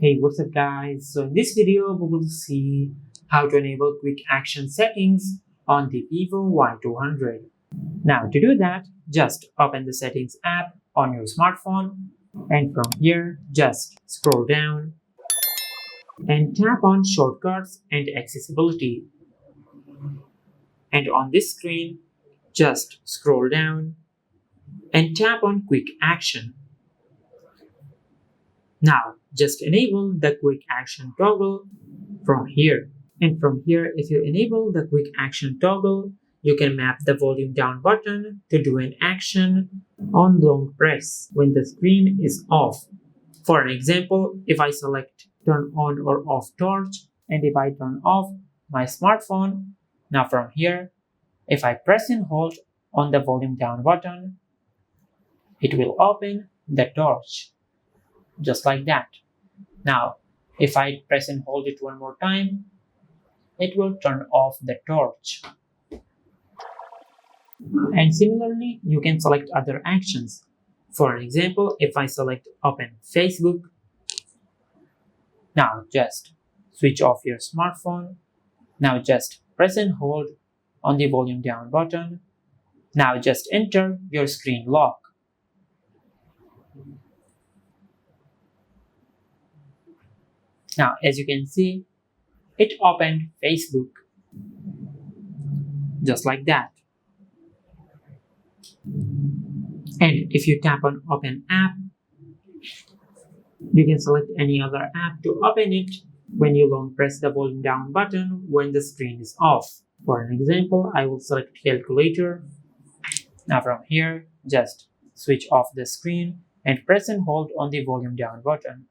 Hey, what's up guys? So in this video, we will see how to enable quick action settings on the Vivo Y200. Now to do that, just open the settings app on your smartphone and from here, just scroll down and tap on shortcuts and accessibility. And on this screen, just scroll down and tap on quick action. Now, just enable the quick action toggle from here. And from here, if you enable the quick action toggle, you can map the volume down button to do an action on long press when the screen is off. For an example, if I select turn on or off torch, and if I turn off my smartphone, now from here, if I press and hold on the volume down button, it will open the torch. Just like that. Now, if I press and hold it one more time, it will turn off the torch. And similarly, you can select other actions. For example, if I select open Facebook, now just switch off your smartphone. Now just press and hold on the volume down button. Now just enter your screen lock. Now, as you can see, it opened Facebook. Just like that. And if you tap on Open App, you can select any other app to open it when you long press the volume down button when the screen is off. For an example, I will select Calculator. Now from here, just switch off the screen and press and hold on the volume down button.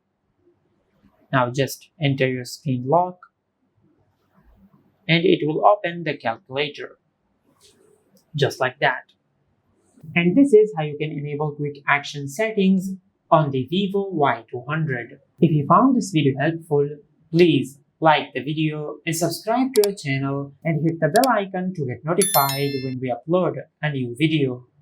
Now just enter your screen lock and it will open the calculator. Just like that. And this is how you can enable quick action settings on the Vivo Y200. If you found this video helpful, please like the video and subscribe to our channel and hit the bell icon to get notified when we upload a new video.